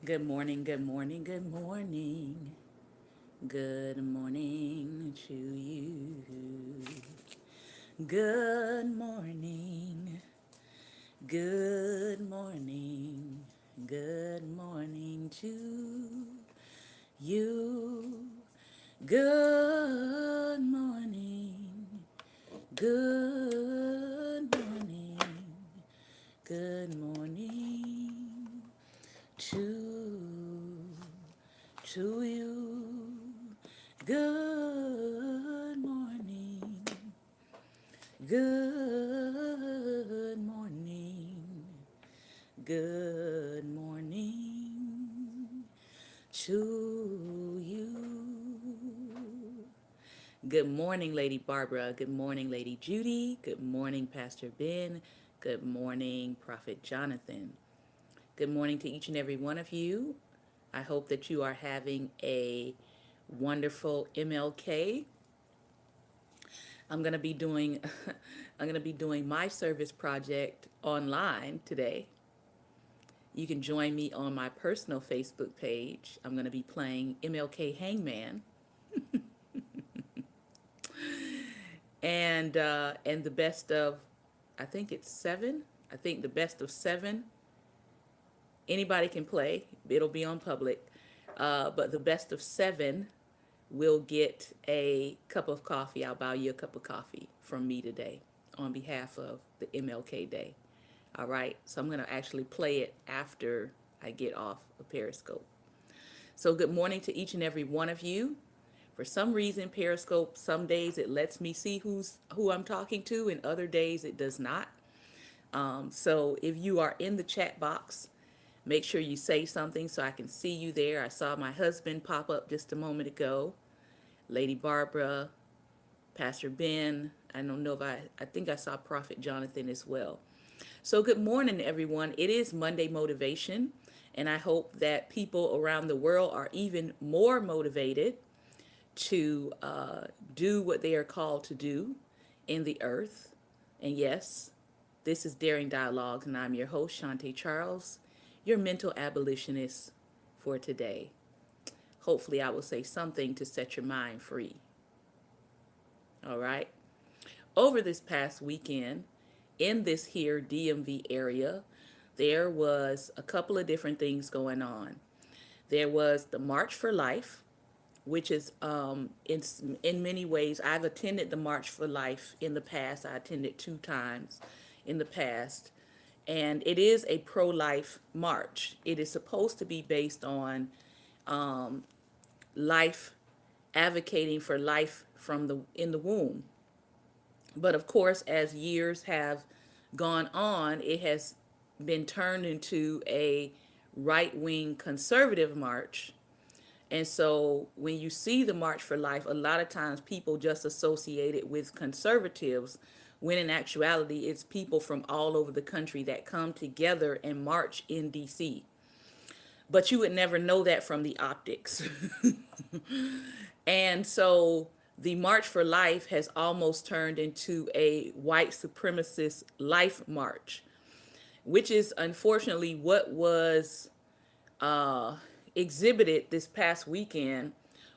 Good morning, good morning, good morning. Good morning to you. Good morning, good morning, good morning to you. Good morning, good morning, good morning to you. Good morning. Good morning. Good morning to you. Good morning, Lady Barbara. Good morning, Lady Judy. Good morning, Pastor Ben. Good morning, Prophet Jonathan. Good morning to each and every one of you. I hope that you are having a wonderful MLK. I'm going to be doing I'm going to be doing my service project online today. You can join me on my personal Facebook page. I'm going to be playing MLK Hangman and the best of, I think it's 7. I think the best of 7. Anybody can play. It'll be on public. But the best of 7 will get a cup of coffee. I'll buy you a cup of coffee from me today on behalf of the MLK Day. All right. So I'm going to actually play it after I get off of Periscope. So good morning to each and every one of you. For some reason, Periscope, some days it lets me see who I'm talking to, and other days it does not. So if you are in the chat box, make sure you say something so I can see you there. I saw my husband pop up just a moment ago. Lady Barbara, Pastor Ben. I don't know if I think I saw Prophet Jonathan as well. So good morning, everyone. It is Monday Motivation, and I hope that people around the world are even more motivated to do what they are called to do in the earth. And yes, this is Daring Dialogues, and I'm your host, Shantae Charles, your mental abolitionist for today. Hopefully, I will say something to set your mind free. All right. Over this past weekend, in this here DMV area, there was a couple of different things going on. There was the March for Life, which is in many ways, I've attended the March for Life in the past. I attended 2 times in the past. And it is a pro-life march. It is supposed to be based on life, advocating for life from in the womb. But of course, as years have gone on, it has been turned into a right-wing conservative march. And so when you see the March for Life, a lot of times people just associate it with conservatives, when in actuality it's people from all over the country that come together and march in DC. But you would never know that from the optics. And so the March for Life has almost turned into a white supremacist life march, which is unfortunately what was exhibited this past weekend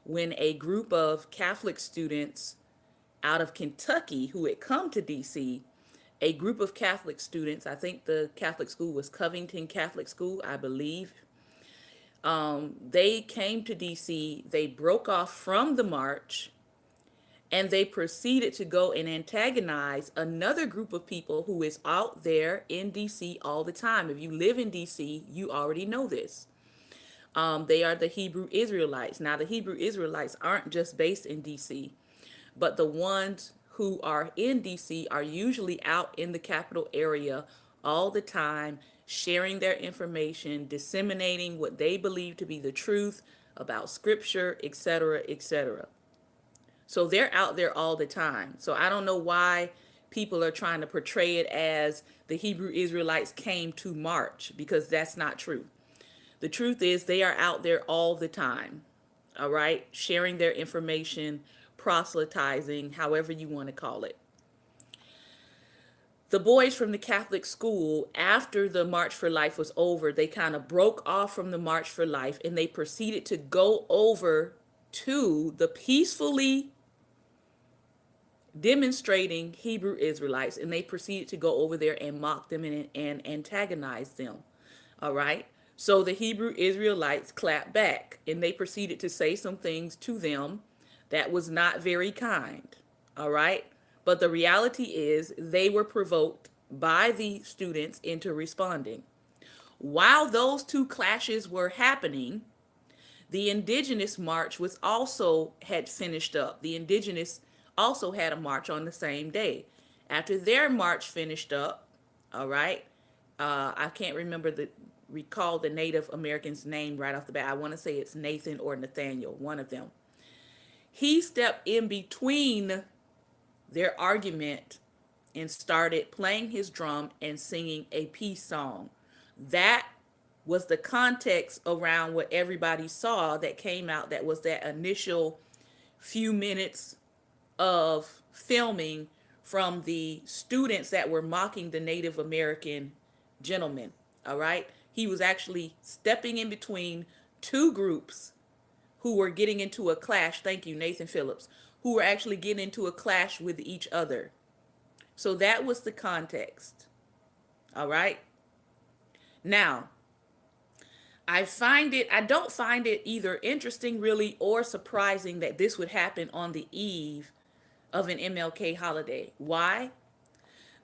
when a group of Catholic students out of Kentucky who had come to DC, a group of Catholic students, I think the Catholic school was Covington Catholic School, I believe. They came to DC, they broke off from the march, and they proceeded to go and antagonize another group of people who is out there in DC all the time. If you live in DC, you already know this. They are the Hebrew Israelites. Now, the Hebrew Israelites aren't just based in DC, but the ones who are in DC are usually out in the capital area all the time, sharing their information, disseminating what they believe to be the truth about scripture, etc., etc. So they're out there all the time. So I don't know why people are trying to portray it as the Hebrew Israelites came to march, because that's not true. The truth is they are out there all the time, all right, sharing their information, proselytizing, however you want to call it. The boys from the Catholic school, after the March for Life was over, they kind of broke off from the March for Life and they proceeded to go over to the peacefully demonstrating Hebrew Israelites, and they proceeded to go over there and mock them and antagonize them. All right. So the Hebrew Israelites clapped back and they proceeded to say some things to them that was not very kind. All right. But the reality is they were provoked by the students into responding. While those two clashes were happening, the indigenous march was also had finished up. The indigenous also had a march on the same day. After their march finished up, all right, I can't recall the Native American's name right off the bat. I want to say it's Nathan or Nathaniel, one of them. He stepped in between their argument and started playing his drum and singing a peace song. That was the context around what everybody saw that came out. That was that initial few minutes of filming from the students that were mocking the Native American gentleman. All right. He was actually stepping in between two groups who were getting into a clash. Thank you, Nathan Phillips, who were actually getting into a clash with each other. So that was the context. All right. Now, I don't find it either interesting really or surprising that this would happen on the eve of an MLK holiday. Why?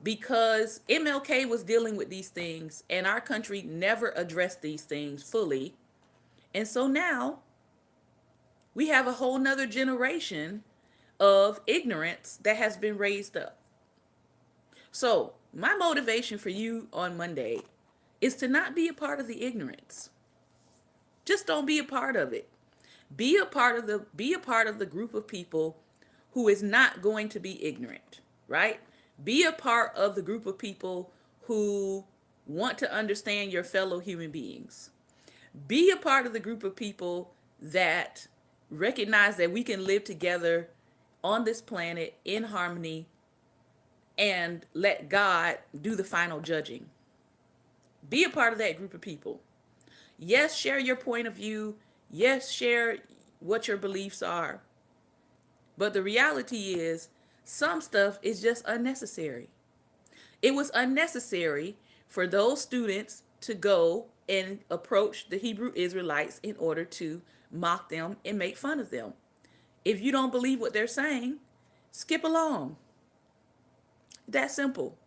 Because MLK was dealing with these things and our country never addressed these things fully. And so now we have a whole nother generation of ignorance that has been raised up. So my motivation for you on Monday is to not be a part of the ignorance. Just don't be a part of it. Be a part of the group of people who is not going to be ignorant, right? Be a part of the group of people who want to understand your fellow human beings. Be a part of the group of people that recognize that we can live together on this planet in harmony and let God do the final judging. Be a part of that group of people. Yes, share your point of view. Yes, share what your beliefs are. But the reality is, some stuff is just unnecessary. It was unnecessary for those students to go and approach the Hebrew Israelites in order to mock them and make fun of them. If you don't believe what they're saying, skip along. That simple.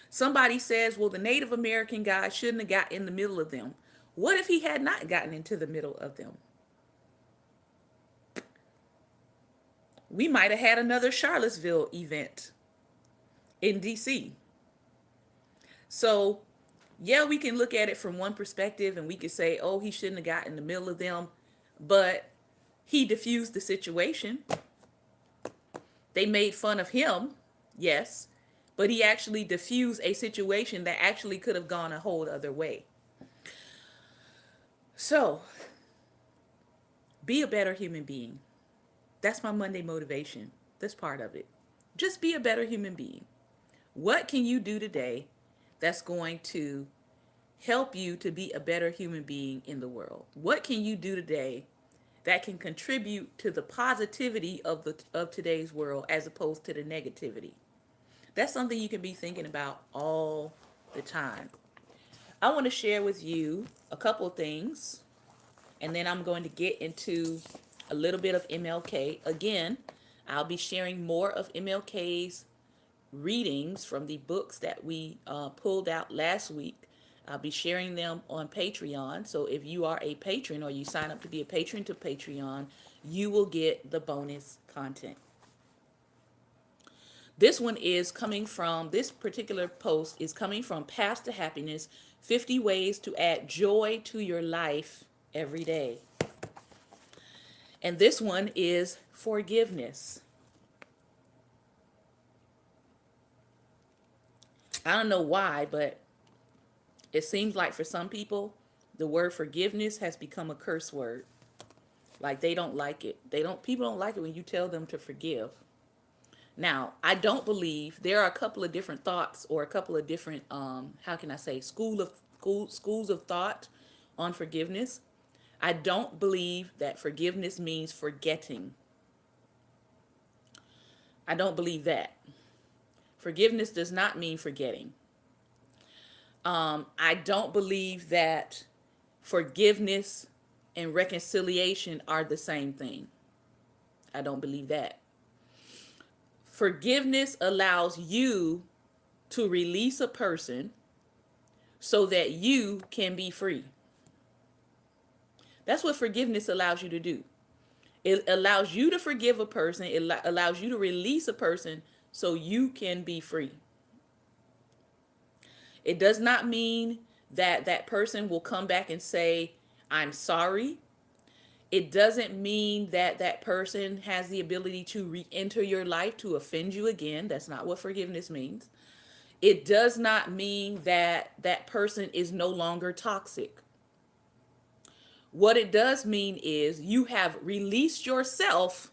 Somebody says, well, the Native American guy shouldn't have got in the middle of them. What if he had not gotten into the middle of them? We might have had another Charlottesville event in DC. So, yeah, we can look at it from one perspective and we could say, oh, he shouldn't have got in the middle of them, but he diffused the situation. They made fun of him, yes, but he actually diffused a situation that actually could have gone a whole other way. So, be a better human being. That's my Monday motivation. That's part of it. Just be a better human being. What can you do today that's going to help you to be a better human being in the world? What can you do today that can contribute to the positivity of today's world as opposed to the negativity? That's something you can be thinking about all the time. I want to share with you a couple of things, and then I'm going to get into a little bit of MLK. Again, I'll be sharing more of MLK's readings from the books that we pulled out last week. I'll be sharing them on Patreon. So if you are a patron or you sign up to be a patron to Patreon, you will get the bonus content. This particular post is coming from Path to Happiness, 50 Ways to Add Joy to Your Life Every Day. And this one is forgiveness. I don't know why, but it seems like for some people, the word forgiveness has become a curse word. Like they don't like it. People don't like it when you tell them to forgive. Now, I don't believe there are a couple of different thoughts or a couple of different how can I say schools of thought on forgiveness. I don't believe that forgiveness means forgetting. I don't believe that. Forgiveness does not mean forgetting. I don't believe that forgiveness and reconciliation are the same thing. I don't believe that. Forgiveness allows you to release a person so that you can be free. That's what forgiveness allows you to do. It allows you to forgive a person, it allows you to release a person so you can be free. It does not mean that that person will come back and say, I'm sorry. It doesn't mean that that person has the ability to re-enter your life to offend you again. That's not what forgiveness means. It does not mean that that person is no longer toxic. What it does mean is you have released yourself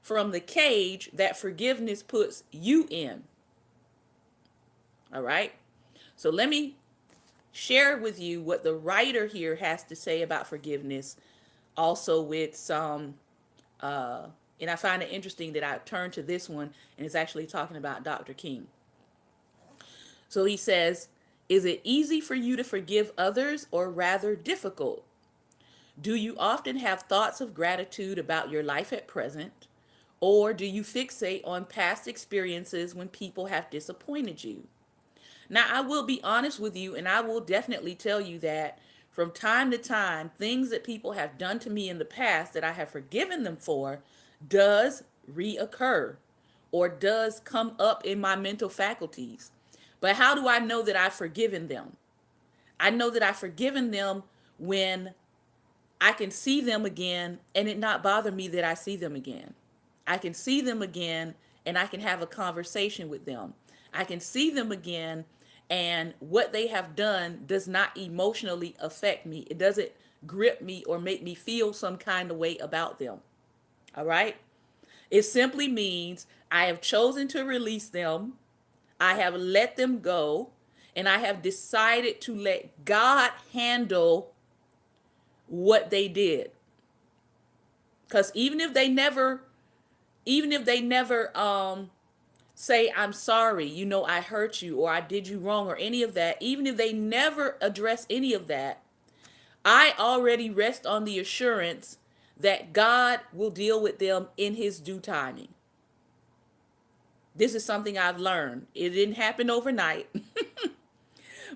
from the cage that forgiveness puts you in. All right? So let me share with you what the writer here has to say about forgiveness, also with some, and I find it interesting that I turned to this one and it's actually talking about Dr. King. So he says, is it easy for you to forgive others or rather difficult? Do you often have thoughts of gratitude about your life at present? Or do you fixate on past experiences when people have disappointed you? Now, I will be honest with you, and I will definitely tell you that from time to time, things that people have done to me in the past that I have forgiven them for does reoccur or does come up in my mental faculties. But how do I know that I've forgiven them? I know that I've forgiven them when I can see them again and it not bother me that I see them again. I can see them again and I can have a conversation with them. I can see them again and what they have done does not emotionally affect me. It doesn't grip me or make me feel some kind of way about them. All right? It simply means I have chosen to release them. I have let them go and I have decided to let God handle what they did. Because even if they never say I'm sorry, I hurt you or I did you wrong or any of that, even if they never address any of that, I already rest on the assurance that God will deal with them in his due timing. This is something I've learned. It didn't happen overnight,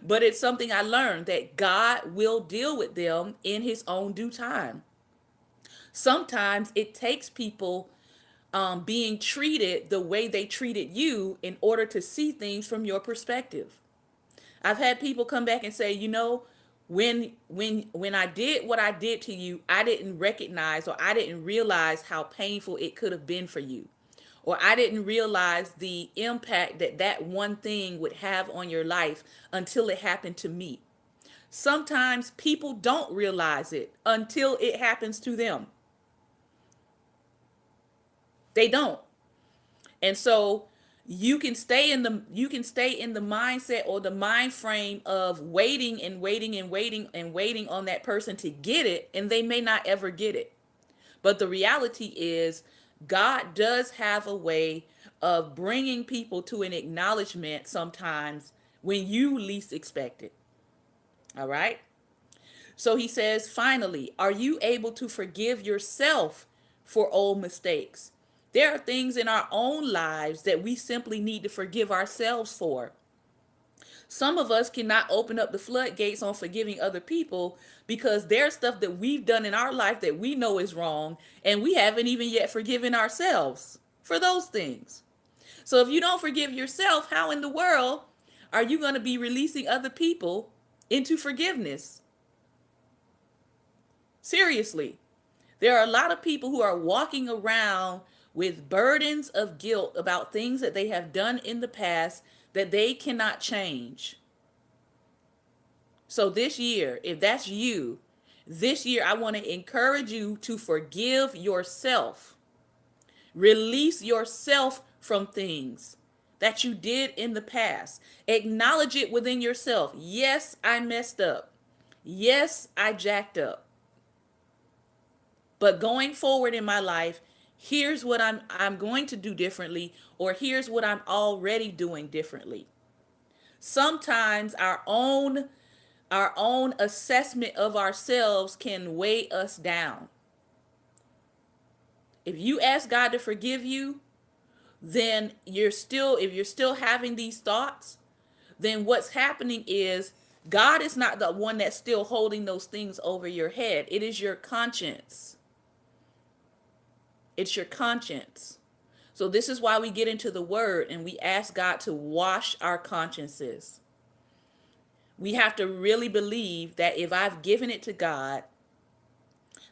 but it's something I learned that God will deal with them in his own due time. Sometimes it takes people being treated the way they treated you in order to see things from your perspective. I've had people come back and say, when I did what I did to you, I didn't recognize or I didn't realize how painful it could have been for you. Or I didn't realize the impact that that one thing would have on your life until it happened to me. Sometimes people don't realize it until it happens to them. They don't. And so you can stay in the mindset or the mind frame of waiting and waiting and waiting and waiting on that person to get it, and they may not ever get it. But the reality is God does have a way of bringing people to an acknowledgement sometimes when you least expect it. All right? So he says, finally, are you able to forgive yourself for old mistakes? There are things in our own lives that we simply need to forgive ourselves for. Some of us cannot open up the floodgates on forgiving other people because there's stuff that we've done in our life that we know is wrong, and we haven't even yet forgiven ourselves for those things. So if you don't forgive yourself, how in the world are you going to be releasing other people into forgiveness? Seriously. There are a lot of people who are walking around with burdens of guilt about things that they have done in the past that they cannot change. So this year, if that's you, this year I want to encourage you to forgive yourself. Release yourself from things that you did in the past. Acknowledge it within yourself. Yes, I messed up. Yes, I jacked up. But going forward in my life, here's what I'm going to do differently, or here's what I'm already doing differently. Sometimes our own assessment of ourselves can weigh us down. If you ask God to forgive you, then if you're still having these thoughts, then what's happening is God is not the one that's still holding those things over your head. It is your conscience. It's your conscience. So this is why we get into the word and we ask God to wash our consciences. We have to really believe that if I've given it to God,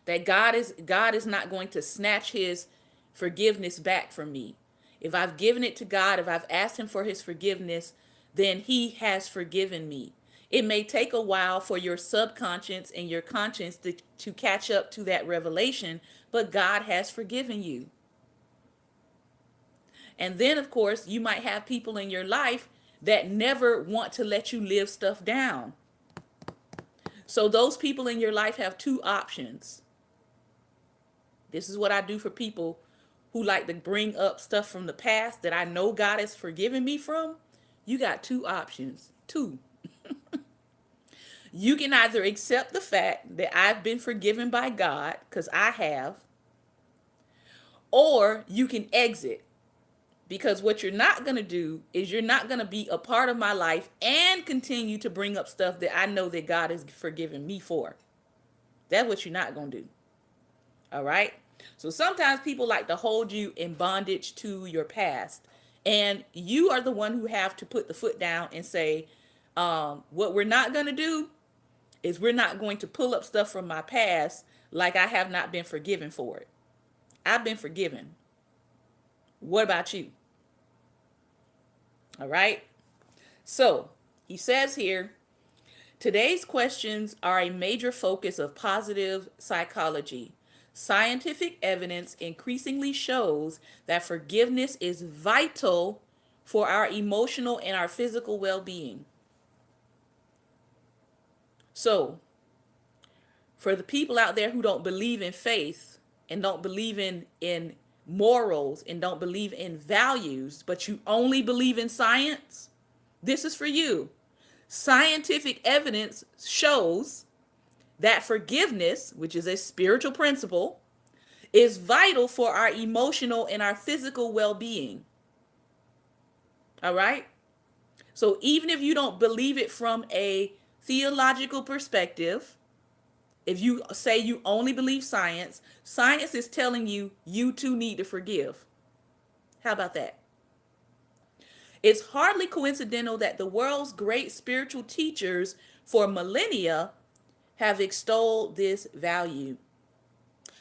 that God is not going to snatch his forgiveness back from me. If I've given it to God, if I've asked him for his forgiveness, then he has forgiven me. It may take a while for your subconscious and your conscience to catch up to that revelation, but God has forgiven you. And then, of course, you might have people in your life that never want to let you live stuff down. So those people in your life have two options. This is what I do for people who like to bring up stuff from the past that I know God has forgiven me from. You got two options. Two. You can either accept the fact that I've been forgiven by God, because I have, or you can exit. Because what you're not going to do is you're not going to be a part of my life and continue to bring up stuff that I know that God has forgiven me for. That's what you're not going to do. All right? So sometimes people like to hold you in bondage to your past. And you are the one who have to put the foot down and say, what we're not going to do is we're not going to pull up stuff from my past like I have not been forgiven for it. I've been forgiven. What about you? All right. So he says here, today's questions are a major focus of positive psychology. Scientific evidence increasingly shows that forgiveness is vital for our emotional and our physical well-being. So, for the people out there who don't believe in faith and don't believe in morals and don't believe in values, but you only believe in science, this is for you. Scientific evidence shows that forgiveness, which is a spiritual principle, is vital for our emotional and our physical well-being. All right? So even if you don't believe it from a theological perspective, if you say you only believe science, science is telling you you too need to forgive. How about that? It's hardly coincidental that the world's great spiritual teachers for millennia have extolled this value.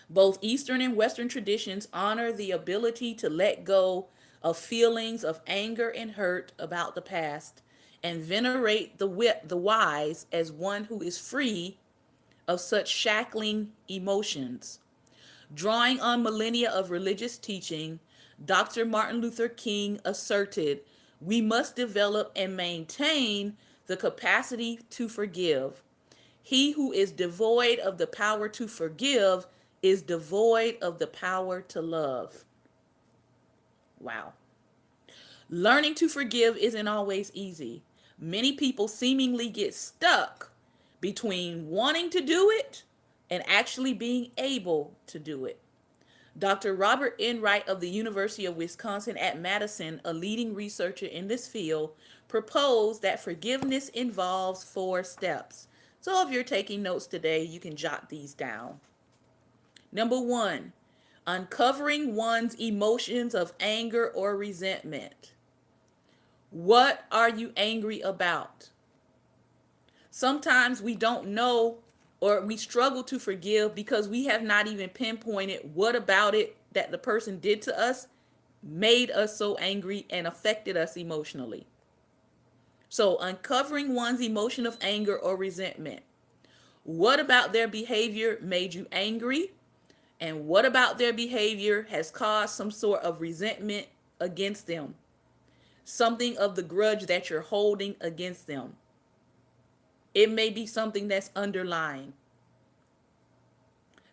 Both Eastern and Western traditions honor the ability to let go of feelings of anger and hurt about the past and venerate the wise as one who is free of such shackling emotions. Drawing on millennia of religious teaching, Dr. Martin Luther King asserted, "We must develop and maintain the capacity to forgive. He who is devoid of the power to forgive is devoid of the power to love." Wow. Learning to forgive isn't always easy. Many people seemingly get stuck between wanting to do it and actually being able to do it. Dr. Robert Enright of the University of Wisconsin at Madison, a leading researcher in this field, proposed that forgiveness involves 4 steps. So if you're taking notes today, you can jot these down. Number 1, uncovering one's emotions of anger or resentment. What are you angry about? Sometimes we don't know, or we struggle to forgive because we have not even pinpointed what about it that the person did to us made us so angry and affected us emotionally. So uncovering one's emotion of anger or resentment. What about their behavior made you angry? And what about their behavior has caused some sort of resentment against them, something of the grudge that you're holding against them. It may be something that's underlying.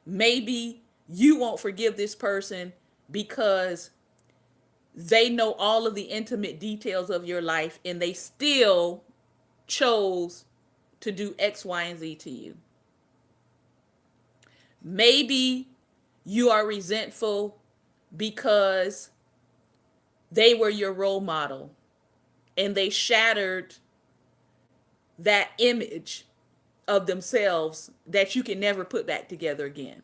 Maybe you won't forgive this person because they know all of the intimate details of your life and they still chose to do X, Y, and Z to you. Maybe you are resentful because they were your role model and they shattered that image of themselves that you can never put back together again.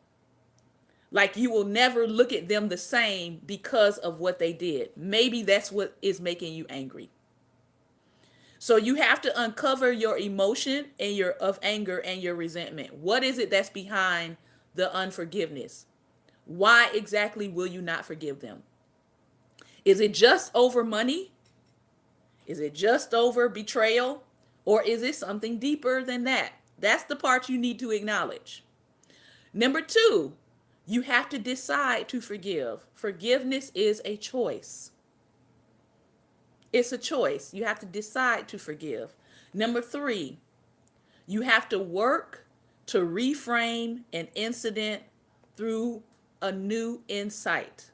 Like you will never look at them the same because of what they did. Maybe that's what is making you angry. So you have to uncover your emotion and your of anger and your resentment. What is it that's behind the unforgiveness? Why exactly will you not forgive them? Is it just over money? Is it just over betrayal? Or is it something deeper than that? That's the part you need to acknowledge. Number two, you have to decide to forgive. Forgiveness is a choice. It's a choice. You have to decide to forgive. Number three, you have to work to reframe an incident through a new insight.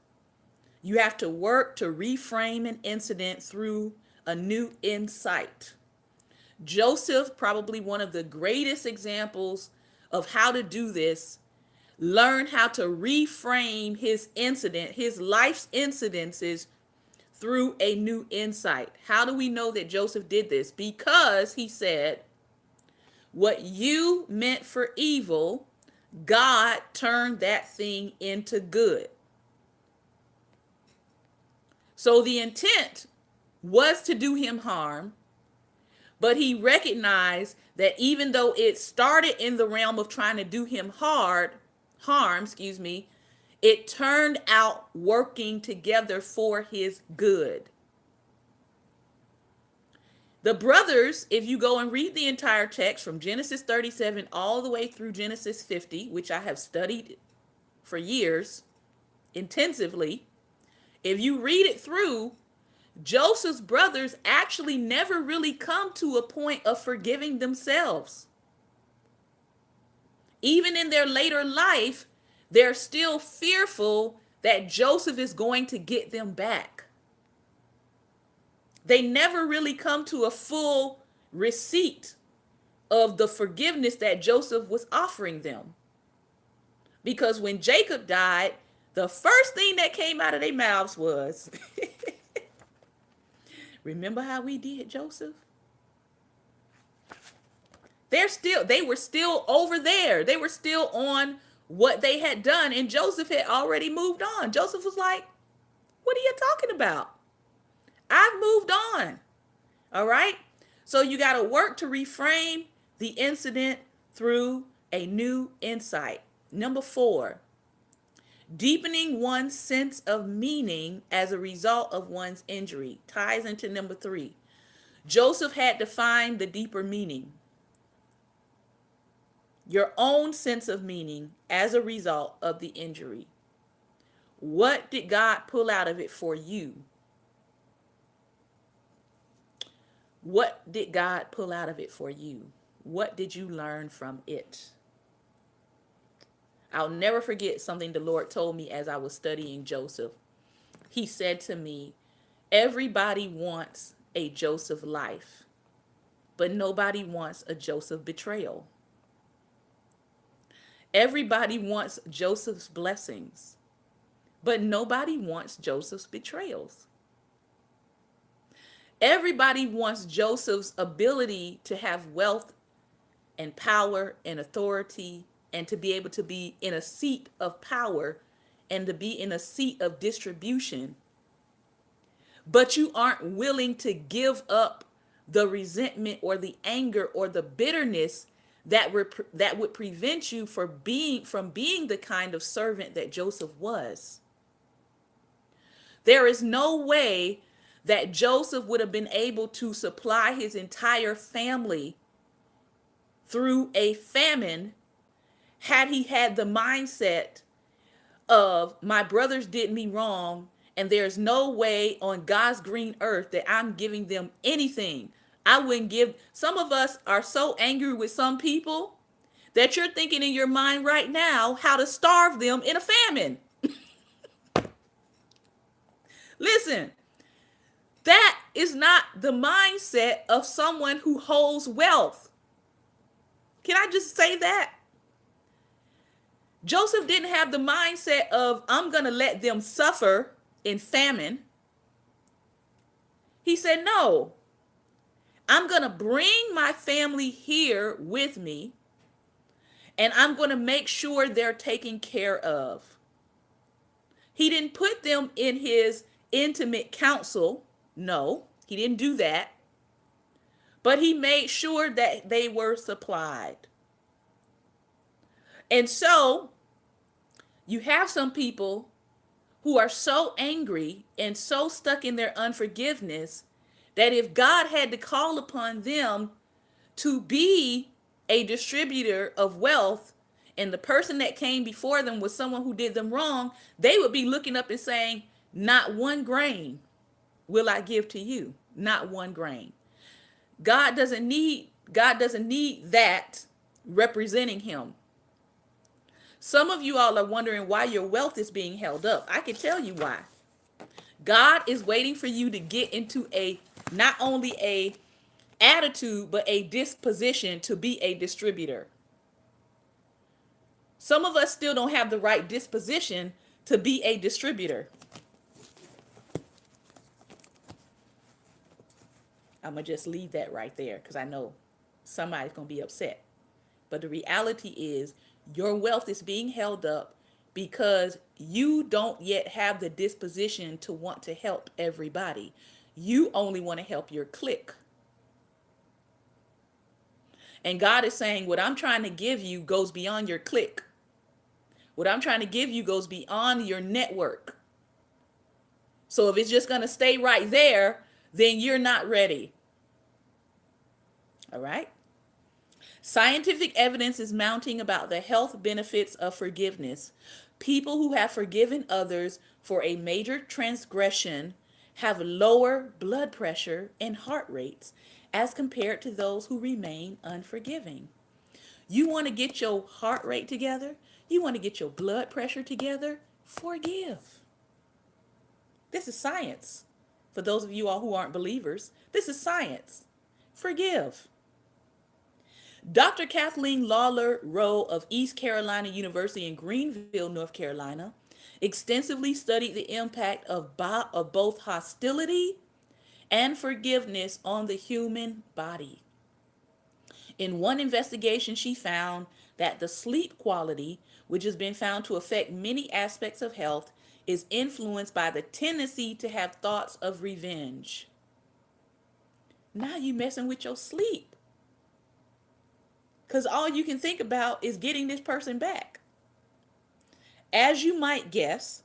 You have to work to reframe an incident through a new insight. Joseph, probably one of the greatest examples of how to do this, learned how to reframe his incident, his life's incidences through a new insight. How do we know that Joseph did this? Because he said, what you meant for evil, God turned that thing into good. So the intent was to do him harm, but he recognized that even though it started in the realm of trying to do him harm, it turned out working together for his good. The brothers, if you go and read the entire text from Genesis 37 all the way through Genesis 50, which I have studied for years intensively, if you read it through, Joseph's brothers actually never really come to a point of forgiving themselves. Even in their later life, they're still fearful that Joseph is going to get them back. They never really come to a full receipt of the forgiveness that Joseph was offering them. Because when Jacob died, the first thing that came out of their mouths was, remember how we did, Joseph? They were still over there. They were still on what they had done, and Joseph had already moved on. Joseph was like, what are you talking about? I've moved on. All right? So you got to work to reframe the incident through a new insight. Number 4, deepening one's sense of meaning as a result of one's injury ties into number 3. Joseph had to find the deeper meaning. Your own sense of meaning as a result of the injury. What did God pull out of it for you? What did God pull out of it for you? What did you learn from it? I'll never forget something the Lord told me as I was studying Joseph. He said to me, everybody wants a Joseph life, but nobody wants a Joseph betrayal. Everybody wants Joseph's blessings, but nobody wants Joseph's betrayals. Everybody wants Joseph's ability to have wealth and power and authority and to be able to be in a seat of power and to be in a seat of distribution. But you aren't willing to give up the resentment or the anger or the bitterness that would prevent you from being the kind of servant that Joseph was. There is no way that Joseph would have been able to supply his entire family through a famine had he had the mindset of, my brothers did me wrong And there's no way on God's green earth that I'm giving them anything. I wouldn't give. Some of us are so angry with some people that you're thinking in your mind right now how to starve them in a famine. Listen, that is not the mindset of someone who holds wealth. Can I just say that? Joseph didn't have the mindset of, I'm going to let them suffer in famine. He said, no, I'm going to bring my family here with me, and I'm going to make sure they're taken care of. He didn't put them in his intimate counsel. No, he didn't do that. But he made sure that they were supplied. And so you have some people who are so angry and so stuck in their unforgiveness that if God had to call upon them to be a distributor of wealth, and the person that came before them was someone who did them wrong, they would be looking up and saying, not one grain will I give to you. Not one grain. God doesn't need that representing him. Some of you all are wondering why your wealth is being held up. I can tell you why. God is waiting for you to get into a not only a attitude but a disposition to be a distributor. Some of us still don't have the right disposition to be a distributor. I'm going to just leave that right there because I know somebody's going to be upset. But the reality is your wealth is being held up because you don't yet have the disposition to want to help everybody. You only want to help your clique. And God is saying, what I'm trying to give you goes beyond your clique. What I'm trying to give you goes beyond your network. So if it's just going to stay right there, then you're not ready. All right? Scientific evidence is mounting about the health benefits of forgiveness. People who have forgiven others for a major transgression have lower blood pressure and heart rates as compared to those who remain unforgiving. You want to get your heart rate together? You want to get your blood pressure together? Forgive. This is science. For those of you all who aren't believers, this is science. Forgive. Dr. Kathleen Lawler Rowe of East Carolina University in Greenville, North Carolina, extensively studied the impact of both hostility and forgiveness on the human body. In one investigation, she found that the sleep quality, which has been found to affect many aspects of health, is influenced by the tendency to have thoughts of revenge. Now you messing with your sleep. Because all you can think about is getting this person back. As you might guess,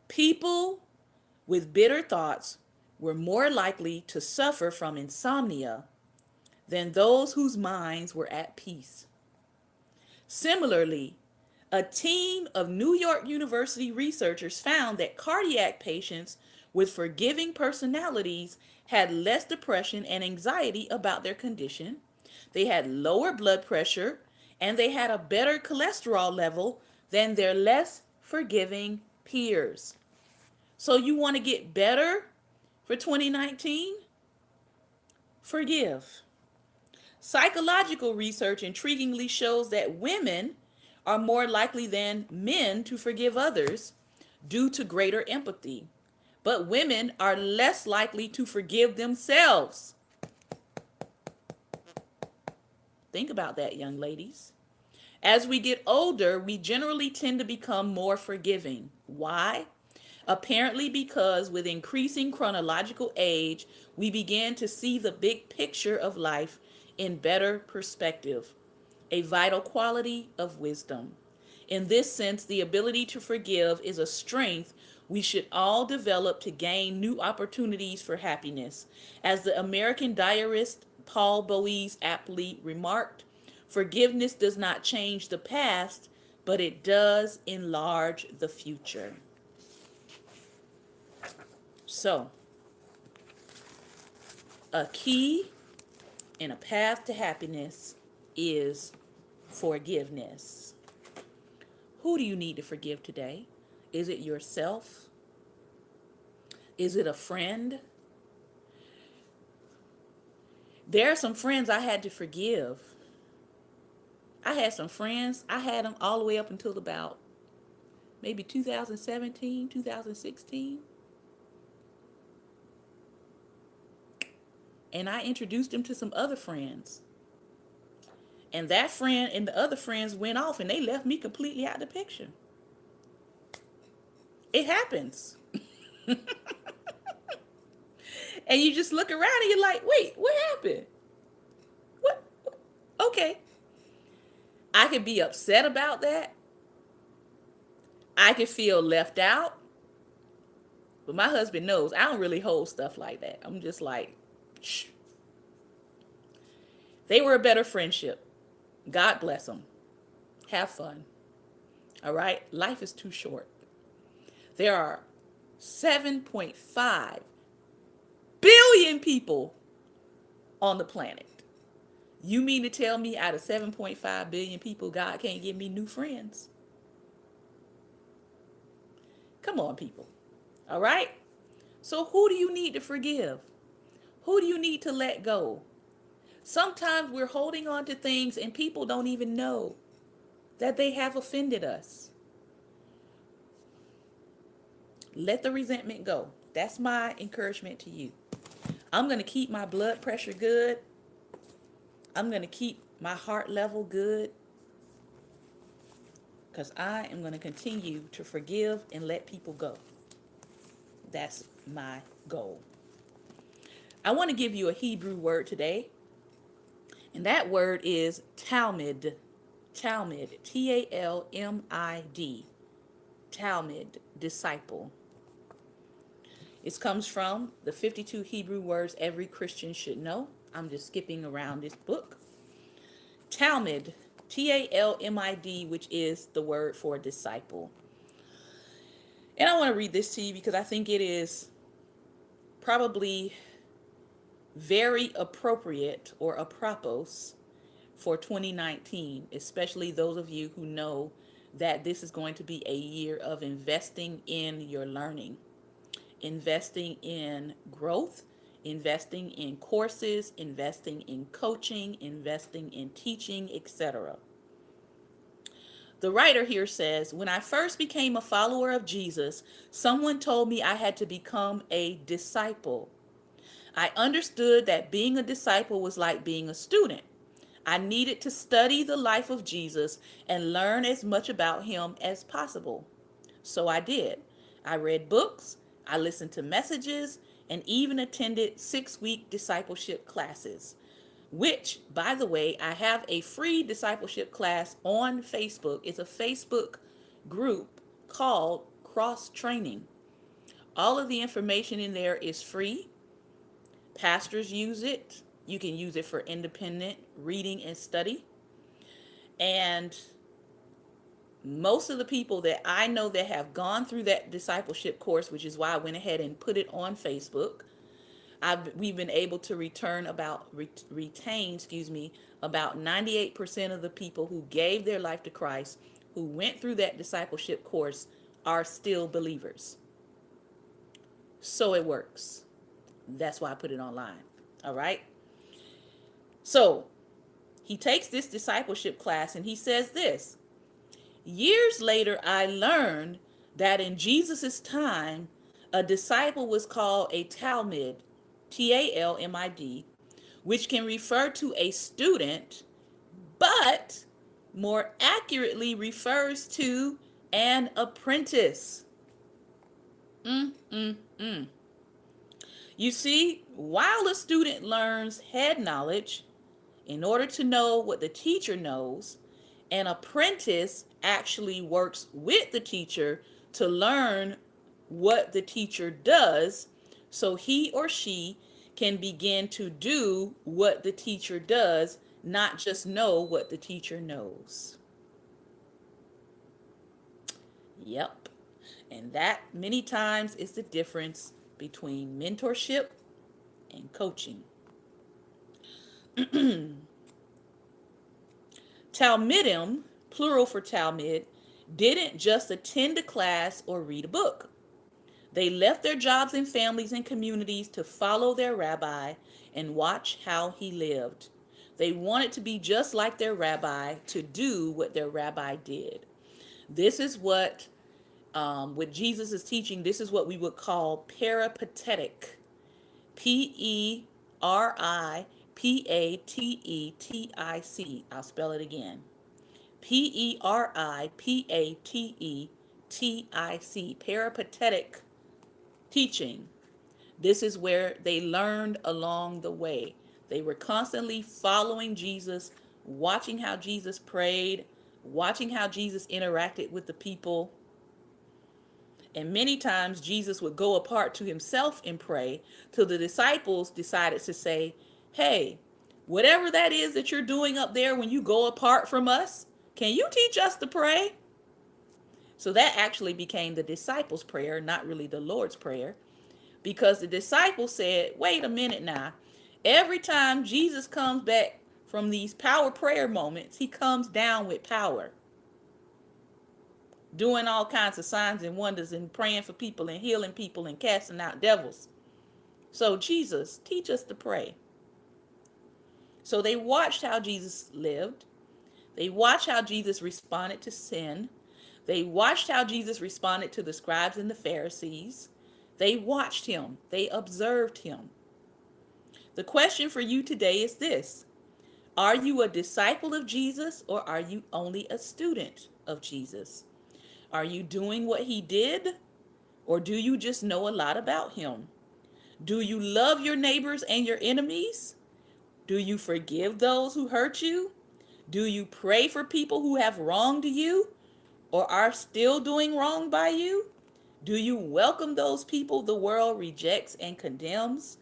people with bitter thoughts were more likely to suffer from insomnia than those whose minds were at peace. Similarly, a team of New York University researchers found that cardiac patients with forgiving personalities had less depression and anxiety about their condition. They had lower blood pressure, and they had a better cholesterol level than their less forgiving peers. So you want to get better for 2019? Forgive. Psychological research intriguingly shows that women are more likely than men to forgive others due to greater empathy, but women are less likely to forgive themselves. Think about that, young ladies. As we get older, we generally tend to become more forgiving. Why? Apparently because with increasing chronological age, we begin to see the big picture of life in better perspective, a vital quality of wisdom. In this sense, the ability to forgive is a strength we should all develop to gain new opportunities for happiness. As the American diarist Paul Bowies aptly remarked, forgiveness does not change the past, but it does enlarge the future. So, a key and a path to happiness is forgiveness. Who do you need to forgive today? Is it yourself? Is it a friend? There are some friends I had to forgive. I had some friends, I had them all the way up until about maybe 2017, 2016. And I introduced them to some other friends. And that friend and the other friends went off and they left me completely out of the picture. It happens. And you just look around and you're like, wait, what happened? What? Okay. I could be upset about that. I could feel left out. But my husband knows I don't really hold stuff like that. I'm just like, shh. They were a better friendship. God bless them. Have fun. All right? Life is too short. There are 7.5 billion people on the planet. You mean to tell me out of 7.5 billion people, God can't give me new friends? Come on, people. All right? So who do you need to forgive? Who do you need to let go? Sometimes we're holding on to things and people don't even know that they have offended us. Let the resentment go. That's my encouragement to you. I'm going to keep my blood pressure good. I'm going to keep my heart level good. Because I am going to continue to forgive and let people go. That's my goal. I want to give you a Hebrew word today. And that word is Talmud. Talmud. Talmid. Talmud. Disciple. It comes from the 52 Hebrew words every Christian should know. I'm just skipping around this book. Talmud. Talmid, which is the word for disciple. And I want to read this to you because I think it is probably very appropriate or apropos for 2019, especially those of you who know that this is going to be a year of investing in your learning, investing in growth, investing in courses, investing in coaching, investing in teaching, etc. The writer here says, when I first became a follower of Jesus, someone told me I had to become a disciple. I understood that being a disciple was like being a student. I needed to study the life of Jesus and learn as much about him as possible. So I did. I read books, I listened to messages, and even attended 6-week discipleship classes, which, by the way, I have a free discipleship class on Facebook. It's a Facebook group called Cross Training. All of the information in there is free. Pastors use it. You can use it for independent reading and study. And most of the people that I know that have gone through that discipleship course, which is why I went ahead and put it on Facebook, we've been able to retain, about 98% of the people who gave their life to Christ, who went through that discipleship course, are still believers. So it works. That's why I put it online. All right. So he takes this discipleship class and he says this: years later, I learned that in Jesus's time, a disciple was called a Talmud, Talmid, which can refer to a student, but more accurately refers to an apprentice. You see, while a student learns head knowledge in order to know what the teacher knows, an apprentice actually works with the teacher to learn what the teacher does, so he or she can begin to do what the teacher does, not just know what the teacher knows. Yep. And that many times is the difference between mentorship and coaching. Talmidim, plural for Talmud, didn't just attend a class or read a book. They left their jobs and families and communities to follow their rabbi and watch how he lived. They wanted to be just like their rabbi, to do what their rabbi did. This is what, with Jesus' teaching, this is what we would call peripatetic. Peripatetic. I'll spell it again. Peripatetic. Peripatetic teaching. This is where they learned along the way. They were constantly following Jesus, watching how Jesus prayed, watching how Jesus interacted with the people. And many times Jesus would go apart to himself and pray, till the disciples decided to say, hey, whatever that is that you're doing up there when you go apart from us, can you teach us to pray? So that actually became the disciples' prayer, not really the Lord's prayer, because the disciples said, wait a minute now. Every time Jesus comes back from these power prayer moments, he comes down with power, doing all kinds of signs and wonders and praying for people and healing people and casting out devils. So Jesus, teach us to pray. So they watched how Jesus lived. They watched how Jesus responded to sin. They watched how Jesus responded to the scribes and the Pharisees. They watched him. They observed him. The question for you today is this: are you a disciple of Jesus, or are you only a student of Jesus? Are you doing what he did, or do you just know a lot about him? Do you love your neighbors and your enemies? Do you forgive those who hurt you? Do you pray for people who have wronged you or are still doing wrong by you? Do you welcome those people the world rejects and condemns?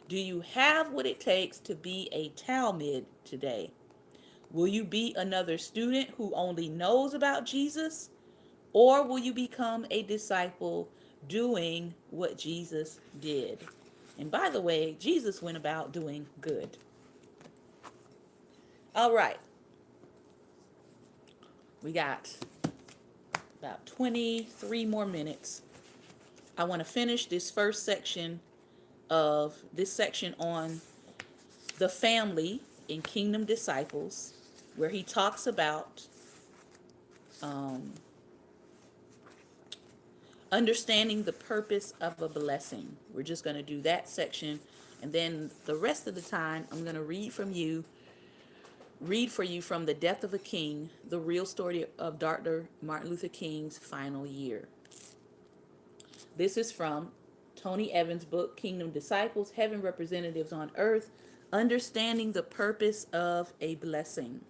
Do you have what it takes to be a Talmud today? Will you be another student who only knows about Jesus? Or will you become a disciple doing what Jesus did? And by the way, Jesus went about doing good. All right. We got about 23 more minutes. I want to finish this first section of this section on the family in Kingdom Disciples, where he talks about understanding the purpose of a blessing. We're just going to do that section, and then the rest of the time I'm going to read for you from The Death of a King, the real story of Dr. Martin Luther King's final year. This is from Tony Evans' book, Kingdom Disciples, Heaven Representatives on Earth, Understanding the Purpose of a Blessing.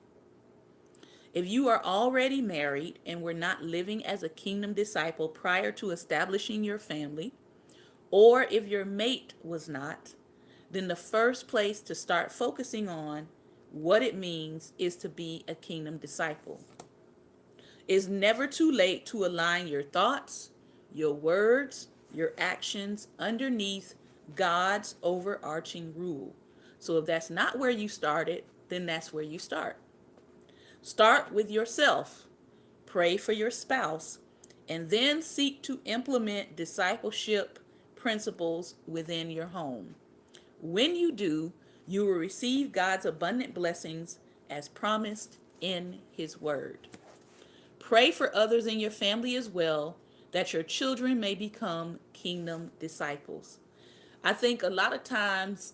If you are already married and were not living as a kingdom disciple prior to establishing your family, or if your mate was not, then the first place to start focusing on what it means is to be a kingdom disciple. It's never too late to align your thoughts, your words, your actions underneath God's overarching rule. So if that's not where you started, then that's where you start. Start with yourself, pray for your spouse, and then seek to implement discipleship principles within your home. When you do, you will receive God's abundant blessings as promised in His Word. Pray for others in your family as well, that your children may become kingdom disciples. I think a lot of times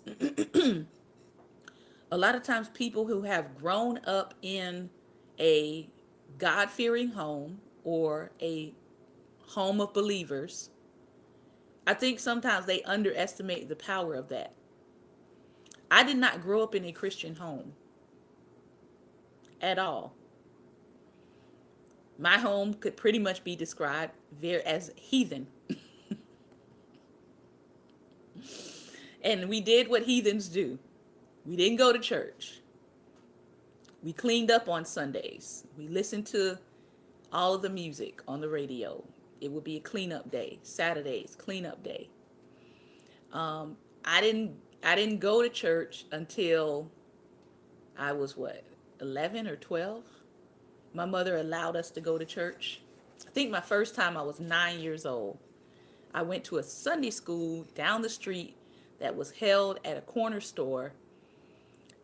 people who have grown up in a God-fearing home or a home of believers, I think sometimes they underestimate the power of that. I did not grow up in a Christian home at all. My home could pretty much be described as heathen. And we did what heathens do. We didn't go to church. We cleaned up on Sundays. We listened to all of the music on the radio. It would be a cleanup day. Saturdays, cleanup day. I didn't I didn't go to church until I was what, 11 or 12. My mother allowed us to go to church. I think my first time I was 9 years old. I went to a Sunday school down the street that was held at a corner store,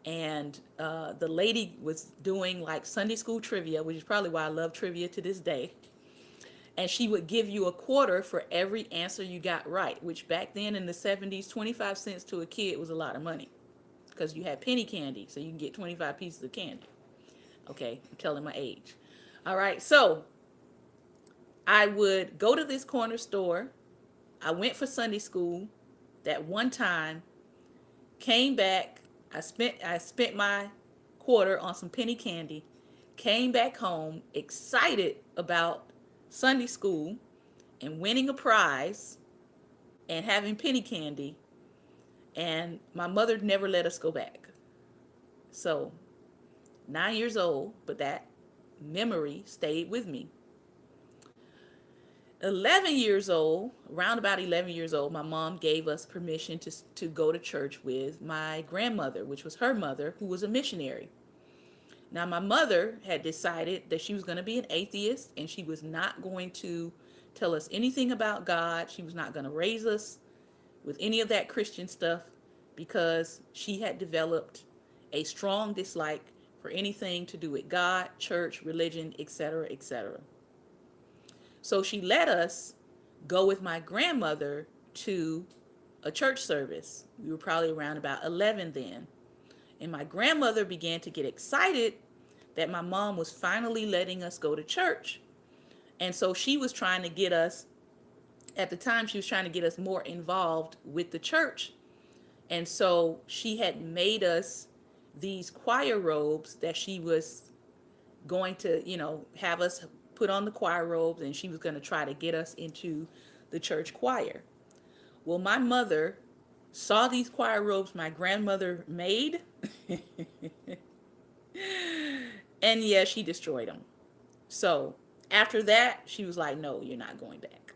and the lady was doing like Sunday school trivia, which is probably why I love trivia to this day. And she would give you a quarter for every answer you got right, which back then in the 70s, 25 cents to a kid was a lot of money because you had penny candy, so you can get 25 pieces of candy. Okay, I'm telling my age. All right, so I would go to this corner store. I went for Sunday school that one time, came back. I spent my quarter on some penny candy, came back home excited about Sunday school and winning a prize and having penny candy, and my mother never let us go back. So 9 years old, but that memory stayed with me. 11 years old, around about 11 years old, my mom gave us permission to go to church with my grandmother, which was her mother, who was a missionary. Now, my mother had decided that she was going to be an atheist and she was not going to tell us anything about God. She was not going to raise us with any of that Christian stuff because she had developed a strong dislike for anything to do with God, church, religion, etc., etc. So she let us go with my grandmother to a church service. We were probably around about 11 then. And my grandmother began to get excited that my mom was finally letting us go to church. And so she was trying to get us, at the time, she was trying to get us more involved with the church. And so she had made us these choir robes that she was going to, have us put on the choir robes, and she was going to try to get us into the church choir. Well, my mother saw these choir robes my grandmother made, and yeah, she destroyed them. So after that, she was like, no, you're not going back.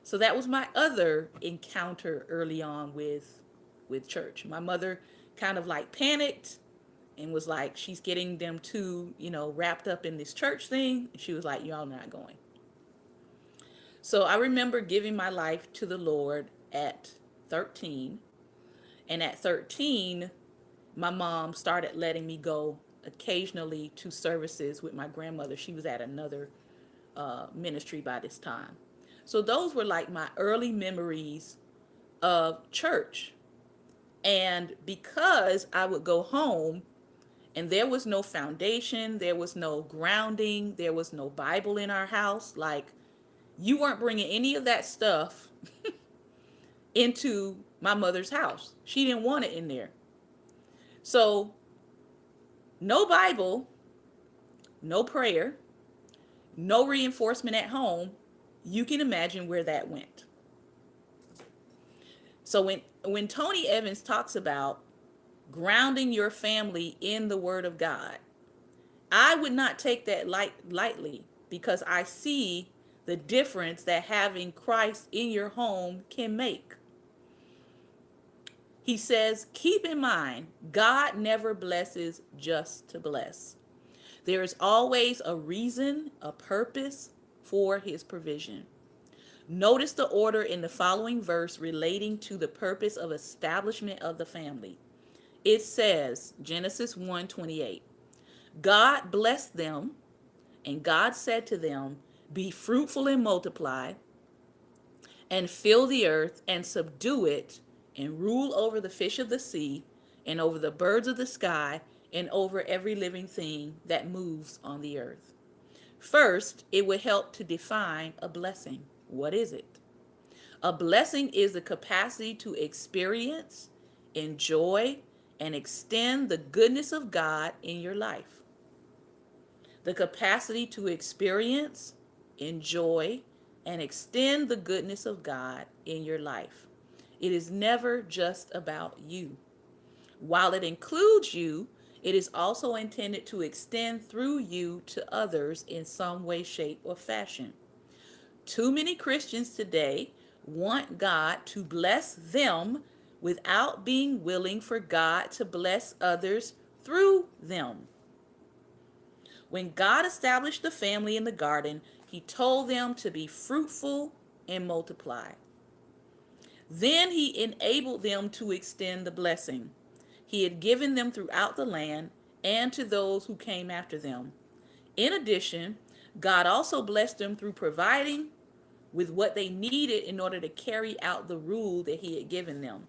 So that was my other encounter early on with church. My mother kind of like panicked and was like, she's getting them too, wrapped up in this church thing. She was like, y'all not going. So I remember giving my life to the Lord at 13. And at 13, my mom started letting me go occasionally to services with my grandmother. She was at another ministry by this time. So those were like my early memories of church. And because I would go home and there was no foundation, there was no grounding, there was no Bible in our house, like you weren't bringing any of that stuff into my mother's house. She didn't want it in there. So no Bible, no prayer, no reinforcement at home. You can imagine where that went. So when Tony Evans talks about grounding your family in the Word of God, I would not take that lightly because I see the difference that having Christ in your home can make. He says, keep in mind, God never blesses just to bless. There is always a reason, a purpose for his provision. Notice the order in the following verse relating to the purpose of establishment of the family. It says, Genesis 1:28, God blessed them, and God said to them, be fruitful and multiply, and fill the earth and subdue it, and rule over the fish of the sea, and over the birds of the sky, and over every living thing that moves on the earth. First, it would help to define a blessing. What is it? A blessing is the capacity to experience, enjoy, and extend the goodness of God in your life. The capacity to experience, enjoy, and extend the goodness of God in your life. It is never just about you. While it includes you, it is also intended to extend through you to others in some way, shape, or fashion. Too many Christians today want God to bless them without being willing for God to bless others through them. When God established the family in the garden, he told them to be fruitful and multiply. Then he enabled them to extend the blessing he had given them throughout the land and to those who came after them. In addition, God also blessed them through providing with what they needed in order to carry out the rule that he had given them.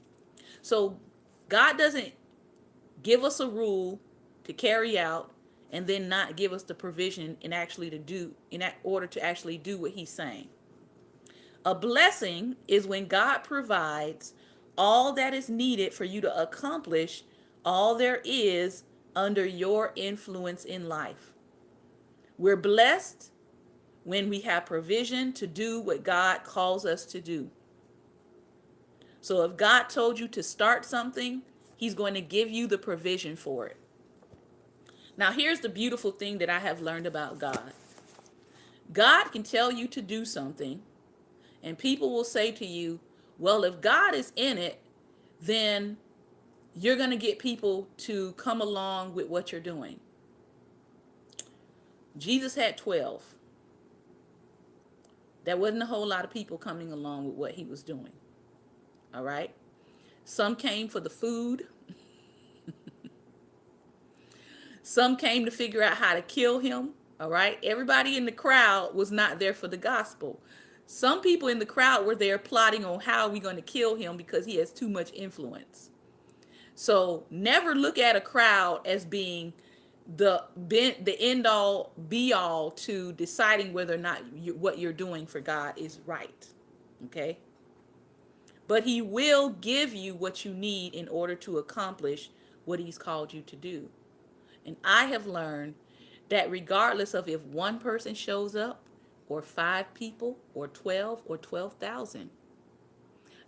So God doesn't give us a rule to carry out and then not give us the provision in order to actually do what he's saying. A blessing is when God provides all that is needed for you to accomplish all there is under your influence in life. We're blessed when we have provision to do what God calls us to do. So if God told you to start something, he's going to give you the provision for it. Now, here's the beautiful thing that I have learned about God. God can tell you to do something, and people will say to you, well, if God is in it, then you're going to get people to come along with what you're doing. Jesus had 12. There wasn't a whole lot of people coming along with what he was doing. All right? Some came for the food. Some came to figure out how to kill him. All right? Everybody in the crowd was not there for the gospel. Some people in the crowd were there plotting on how we're going to kill him because he has too much influence. So never look at a crowd as being the end all be all to deciding whether or not what you're doing for God is right. Okay? But he will give you what you need in order to accomplish what he's called you to do. And I have learned that regardless of if one person shows up or 5 people or 12 or 12,000,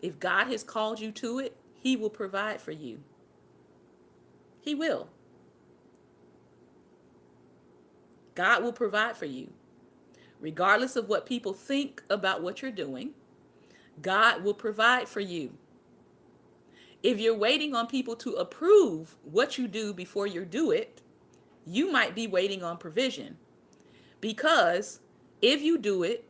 if God has called you to it, he will provide for you. He will. God will provide for you. Regardless of what people think about what you're doing, God will provide for you. If you're waiting on people to approve what you do before you do it, you might be waiting on provision. Because if you do it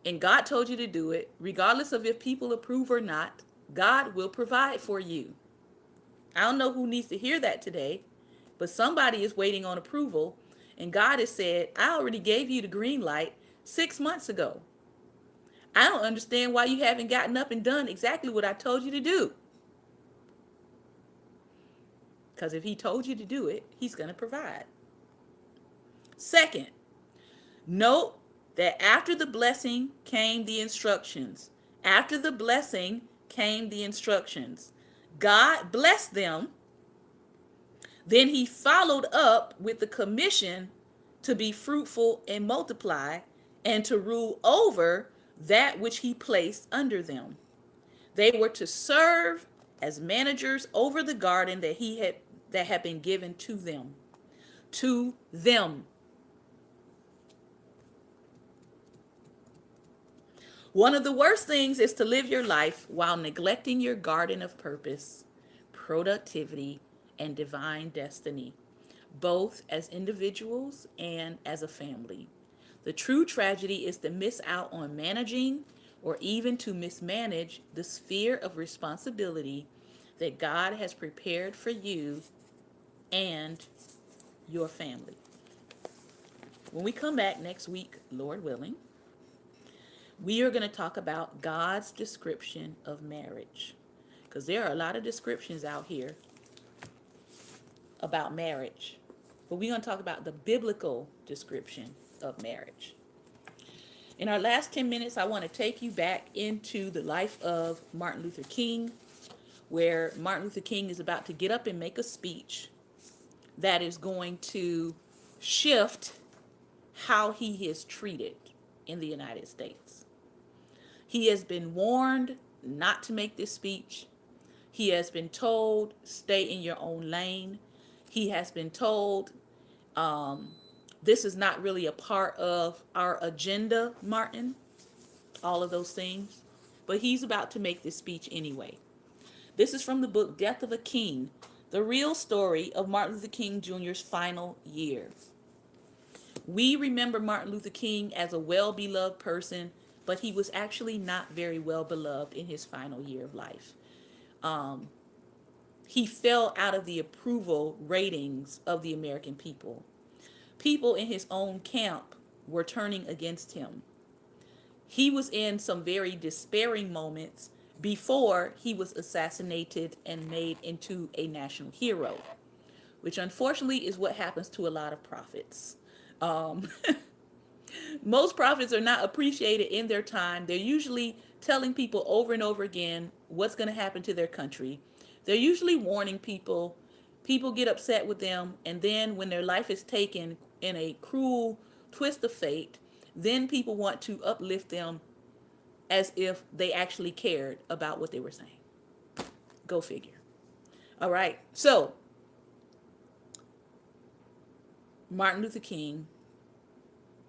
and God told you to do it, regardless of if people approve or not, God will provide for you. I don't know who needs to hear that today, but somebody is waiting on approval, and God has said, I already gave you the green light 6 months ago. I don't understand why you haven't gotten up and done exactly what I told you to do. Because if he told you to do it, he's going to provide. Second, note that after the blessing came the instructions. After the blessing came the instructions. God blessed them. Then he followed up with the commission to be fruitful and multiply and to rule over that which he placed under them. They were to serve as managers over the garden that had been given to them. To them. One of the worst things is to live your life while neglecting your garden of purpose, productivity, and divine destiny, both as individuals and as a family. The true tragedy is to miss out on managing or even to mismanage the sphere of responsibility that God has prepared for you and your family. When we come back next week, Lord willing, we are going to talk about God's description of marriage. Because there are a lot of descriptions out here about marriage. But we're going to talk about the biblical description of marriage. In our last 10 minutes, I want to take you back into the life of Martin Luther King, where Martin Luther King is about to get up and make a speech that is going to shift how he is treated in the United States. He has been warned not to make this speech. He has been told, stay in your own lane. He has been told, this is not really a part of our agenda, Martin. All of those things. but he's about to make this speech anyway. This is from the book Death of a King, the real story of Martin Luther King Jr.'s final year. We remember Martin Luther King as a well-beloved person, but he was actually not very well beloved in his final year of life. He fell out of the approval ratings of the American people. People in his own camp were turning against him. He was in some very despairing moments before he was assassinated and made into a national hero, which unfortunately is what happens to a lot of prophets. Um, Most prophets are not appreciated in their time. They're usually telling people over and over again what's going to happen to their country. They're usually warning people. People get upset with them, and then when their life is taken in a cruel twist of fate, then people want to uplift them as if they actually cared about what they were saying. Go figure. All right. So, Martin Luther King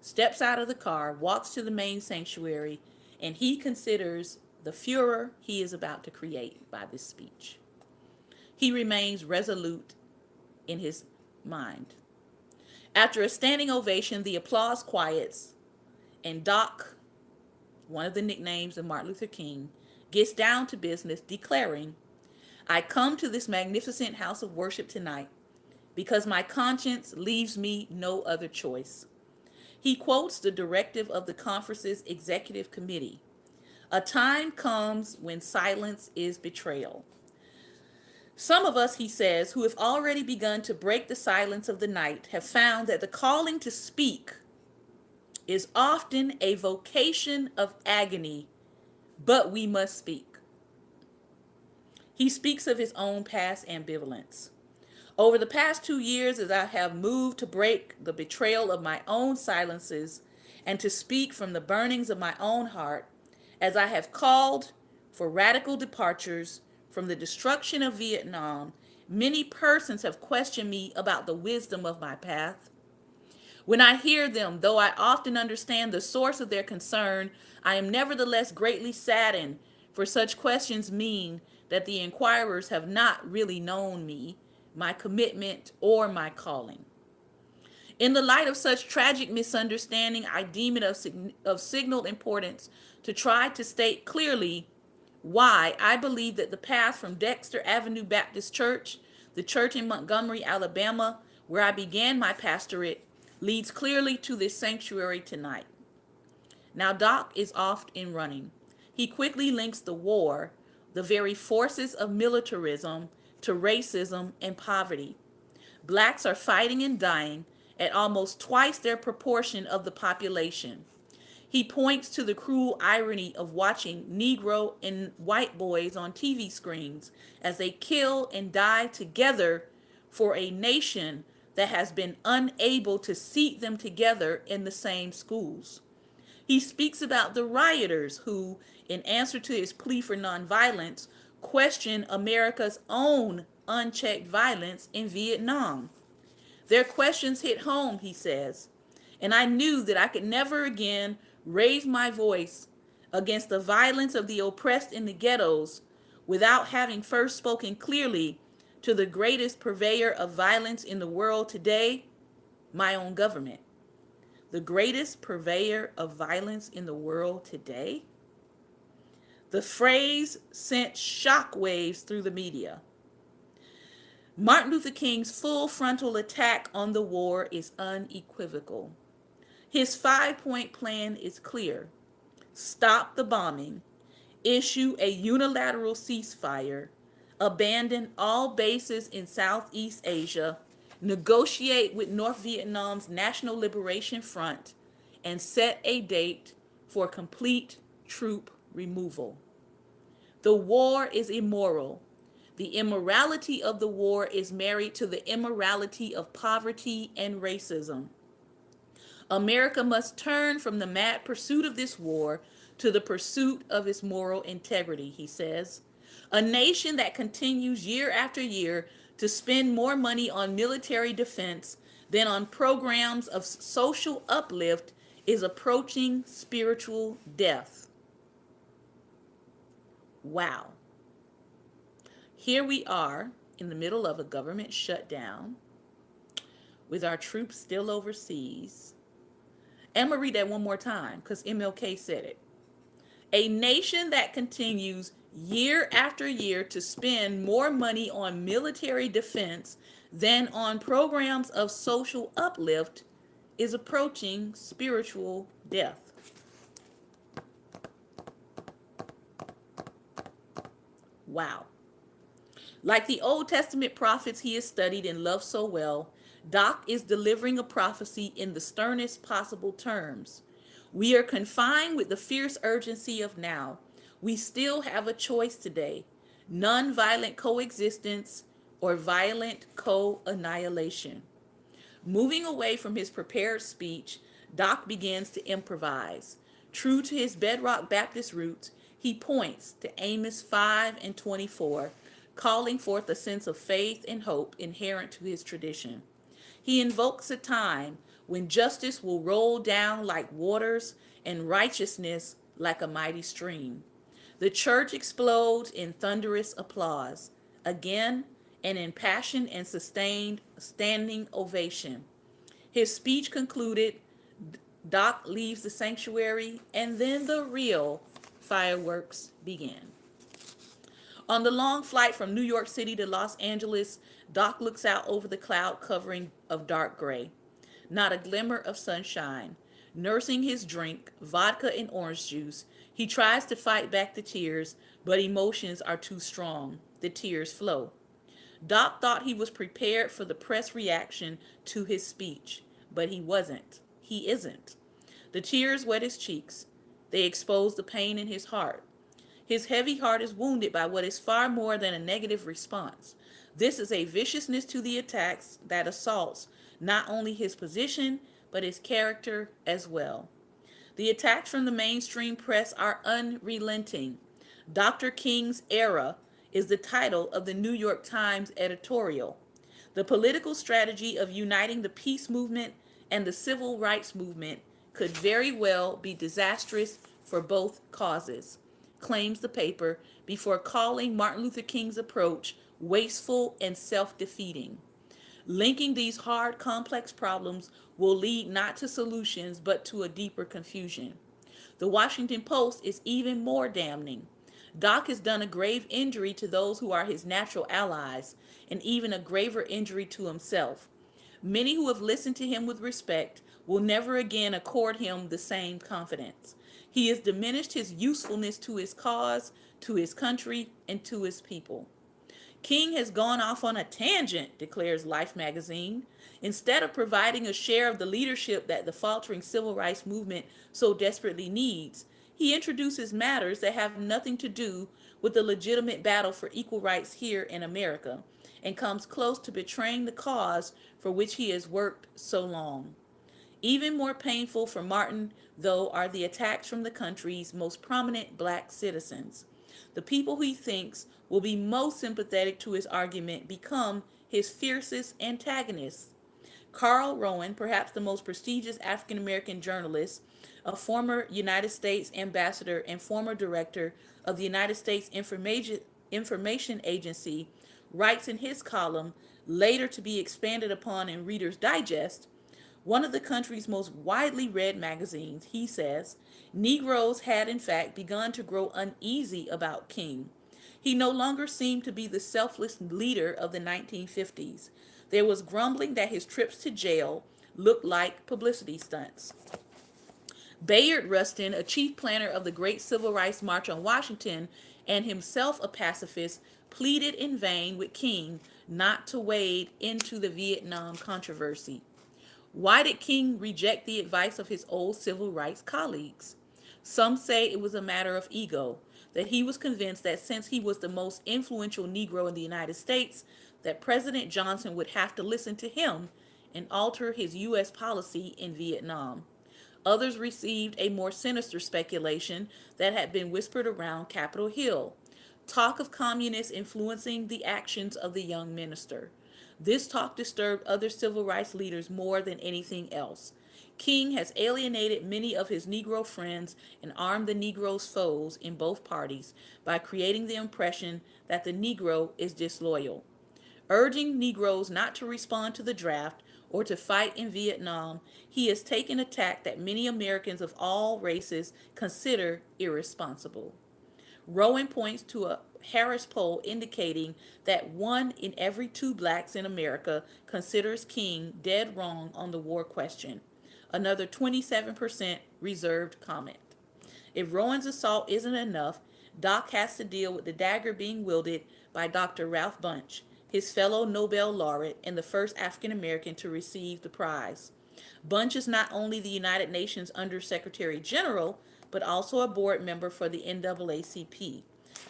steps out of the car, walks to the main sanctuary, and he considers the furor he is about to create by this speech. He remains resolute in his mind. After a standing ovation, the applause quiets, and Doc, one of the nicknames of Martin Luther King, gets down to business, declaring, "I come to this magnificent house of worship tonight because my conscience leaves me no other choice." He quotes the directive of the conference's executive committee. "A time comes when silence is betrayal." Some of us, he says, who have already begun to break the silence of the night have found that the calling to speak is often a vocation of agony, but we must speak. He speaks of his own past ambivalence. "Over the past 2 years, as I have moved to break the betrayal of my own silences and to speak from the burnings of my own heart, as I have called for radical departures from the destruction of Vietnam, many persons have questioned me about the wisdom of my path. When I hear them, though I often understand the source of their concern, I am nevertheless greatly saddened, for such questions mean that the inquirers have not really known me, my commitment, or my calling. In the light of such tragic misunderstanding, I deem it of signal importance to try to state clearly why I believe that the path from Dexter Avenue Baptist Church, the church in Montgomery, Alabama, where I began my pastorate, leads clearly to this sanctuary tonight." Now Doc is off and running. He quickly links the war, the very forces of militarism, to racism and poverty. Blacks are fighting and dying at almost twice their proportion of the population. He points to the cruel irony of watching Negro and white boys on TV screens as they kill and die together for a nation that has been unable to seat them together in the same schools. He speaks about the rioters who, in answer to his plea for nonviolence, question America's own unchecked violence in Vietnam. "Their questions hit home," he says, "and I knew that I could never again raise my voice against the violence of the oppressed in the ghettos without having first spoken clearly to the greatest purveyor of violence in the world today, my own government." The greatest purveyor of violence in the world today? The phrase sent shockwaves through the media. Martin Luther King's full frontal attack on the war is unequivocal. His 5-point plan is clear. Stop the bombing, issue a unilateral ceasefire, abandon all bases in Southeast Asia, negotiate with North Vietnam's National Liberation Front, and set a date for complete troop removal. The war is immoral. The immorality of the war is married to the immorality of poverty and racism. America must turn from the mad pursuit of this war to the pursuit of its moral integrity, he says. A nation that continues year after year to spend more money on military defense than on programs of social uplift is approaching spiritual death. Wow. Here we are in the middle of a government shutdown with our troops still overseas. And I'm going to read that one more time because MLK said it. A nation that continues year after year to spend more money on military defense than on programs of social uplift is approaching spiritual death. Wow. Like the Old Testament prophets he has studied and loved so well, Doc is delivering a prophecy in the sternest possible terms. We are confined with the fierce urgency of now. We still have a choice today: non-violent coexistence or violent co-annihilation. Moving away from his prepared speech, Doc begins to improvise. True to his bedrock Baptist roots, he points to Amos 5 and 24, calling forth a sense of faith and hope inherent to his tradition. He invokes a time when justice will roll down like waters and righteousness like a mighty stream. The church explodes in thunderous applause, again an impassioned and sustained standing ovation. His speech concluded, Doc leaves the sanctuary, and then the real fireworks began. On the long flight from New York City to Los Angeles, Doc looks out over the cloud covering of dark gray. Not a glimmer of sunshine. Nursing his drink, vodka and orange juice, he tries to fight back the tears, but emotions are too strong. The tears flow. Doc thought he was prepared for the press reaction to his speech, but he wasn't. He isn't. The tears wet his cheeks. They expose the pain in his heart. His heavy heart is wounded by what is far more than a negative response. This is a viciousness to the attacks that assaults not only his position, but his character as well. The attacks from the mainstream press are unrelenting. Dr. King's Era is the title of the New York Times editorial. The political strategy of uniting the peace movement and the civil rights movement could very well be disastrous for both causes, claims the paper, before calling Martin Luther King's approach wasteful and self-defeating. Linking these hard, complex problems will lead not to solutions, but to a deeper confusion. The Washington Post is even more damning. Doc has done a grave injury to those who are his natural allies, and even a graver injury to himself. Many who have listened to him with respect will never again accord him the same confidence. He has diminished his usefulness to his cause, to his country, and to his people. King has gone off on a tangent, declares Life magazine. Instead of providing a share of the leadership that the faltering civil rights movement so desperately needs, he introduces matters that have nothing to do with the legitimate battle for equal rights here in America, and comes close to betraying the cause for which he has worked so long. Even more painful for Martin, though, are the attacks from the country's most prominent black citizens. The people he thinks will be most sympathetic to his argument become his fiercest antagonists. Carl Rowan, perhaps the most prestigious African American journalist, a former United States ambassador and former director of the United States Information Agency, writes in his column, later to be expanded upon in Reader's Digest, one of the country's most widely read magazines, he says, Negroes had in fact begun to grow uneasy about King. He no longer seemed to be the selfless leader of the 1950s. There was grumbling that his trips to jail looked like publicity stunts. Bayard Rustin, a chief planner of the Great Civil Rights March on Washington and himself a pacifist, pleaded in vain with King not to wade into the Vietnam controversy. Why did King reject the advice of his old civil rights colleagues? Some say it was a matter of ego, that he was convinced that since he was the most influential Negro in the United States, that President Johnson would have to listen to him and alter his U.S. policy in Vietnam. Others received a more sinister speculation that had been whispered around Capitol Hill. Talk of communists influencing the actions of the young minister. This talk disturbed other civil rights leaders more than anything else. King has alienated many of his Negro friends and armed the Negro's foes in both parties by creating the impression that the Negro is disloyal. Urging Negroes not to respond to the draft or to fight in Vietnam, he has taken a tack that many Americans of all races consider irresponsible. Rowan points to a Harris poll indicating that 1 in every 2 blacks in America considers King dead wrong on the war question. Another 27% reserved comment. If Rowan's assault isn't enough, Doc has to deal with the dagger being wielded by Dr. Ralph Bunche, his fellow Nobel laureate and the first African American to receive the prize. Bunche is not only the United Nations Under Secretary General, but also a board member for the NAACP,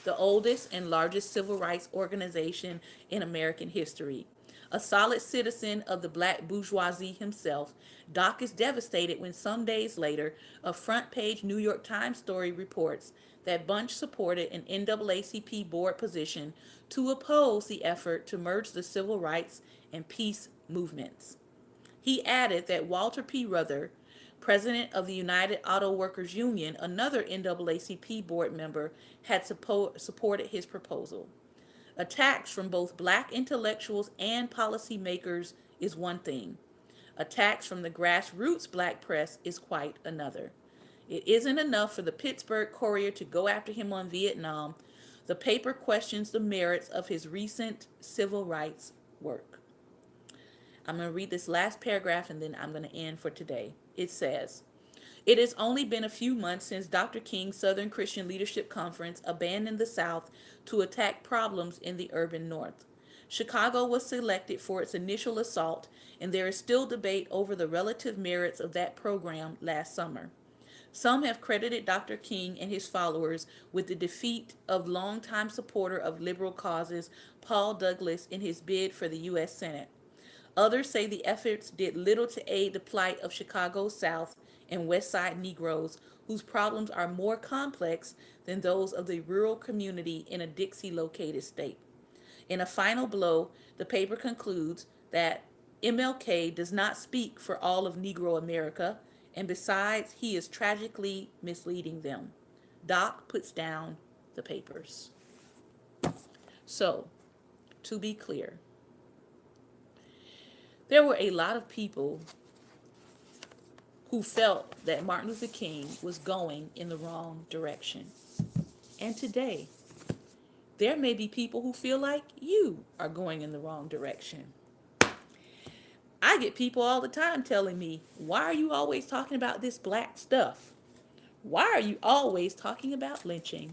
the oldest and largest civil rights organization in American history. A solid citizen of the black bourgeoisie himself, Doc is devastated when some days later a front page New York Times story reports that Bunche supported an NAACP board position to oppose the effort to merge the civil rights and peace movements. He added that Walter P. Ruther, president of the United Auto Workers Union, another NAACP board member, had supported his proposal. Attacks from both black intellectuals and policymakers is one thing. Attacks from the grassroots black press is quite another. It isn't enough for the Pittsburgh Courier to go after him on Vietnam. The paper questions the merits of his recent civil rights work. I'm going to read this last paragraph and then I'm going to end for today. It says, it has only been a few months since Dr. King's Southern Christian Leadership Conference abandoned the South to attack problems in the urban North. Chicago was selected for its initial assault, and there is still debate over the relative merits of that program last summer. Some have credited Dr. King and his followers with the defeat of longtime supporter of liberal causes Paul Douglas in his bid for the U.S. Senate. Others say the efforts did little to aid the plight of Chicago's South and West Side Negroes, whose problems are more complex than those of the rural community in a Dixie-located state. In a final blow, the paper concludes that MLK does not speak for all of Negro America, and besides, he is tragically misleading them. Doc puts down the papers. So, to be clear, there were a lot of people who felt that Martin Luther King was going in the wrong direction. And today, there may be people who feel like you are going in the wrong direction. I get people all the time telling me, why are you always talking about this black stuff? Why are you always talking about lynching?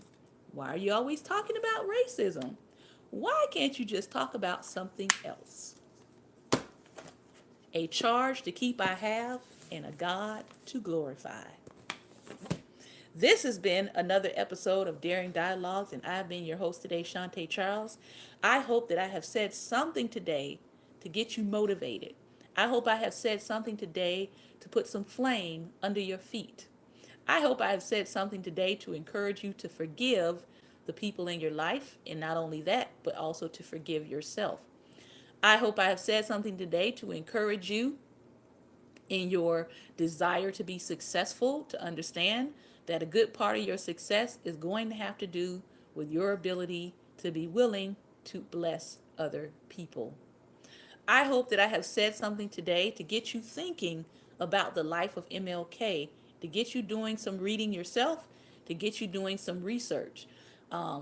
Why are you always talking about racism? Why can't you just talk about something else? A charge to keep I have and a God to glorify. This has been another episode of Daring Dialogues, and I've been your host today, Shantae Charles. I hope that I have said something today to get you motivated. I hope I have said something today to put some flame under your feet. I hope I have said something today to encourage you to forgive the people in your life, and not only that, but also to forgive yourself. I hope I have said something today to encourage you in your desire to be successful, to understand that a good part of your success is going to have to do with your ability to be willing to bless other people. I hope that I have said something today to get you thinking about the life of MLK, to get you doing some reading yourself, to get you doing some research.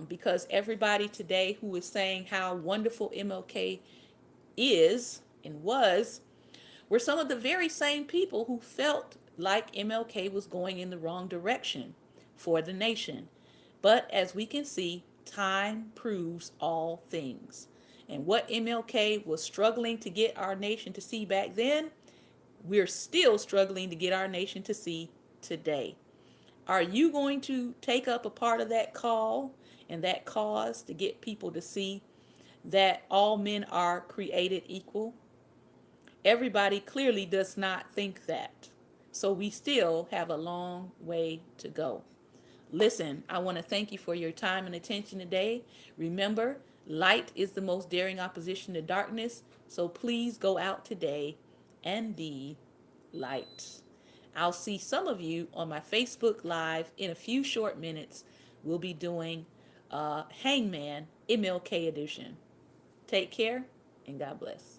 Because everybody today who is saying how wonderful MLK is and was were some of the very same people who felt like MLK was going in the wrong direction for the nation. But as we can see, time proves all things. And what MLK was struggling to get our nation to see back then, we're still struggling to get our nation to see today. Are you going to take up a part of that call and that cause to get people to see that all men are created equal? Everybody clearly does not think that. So we still have a long way to go. Listen, I want to thank you for your time and attention today. Remember, light is the most daring opposition to darkness. So please go out today and be light. I'll see some of you on my Facebook Live in a few short minutes. We'll be doing Hangman MLK edition. Take care and God bless.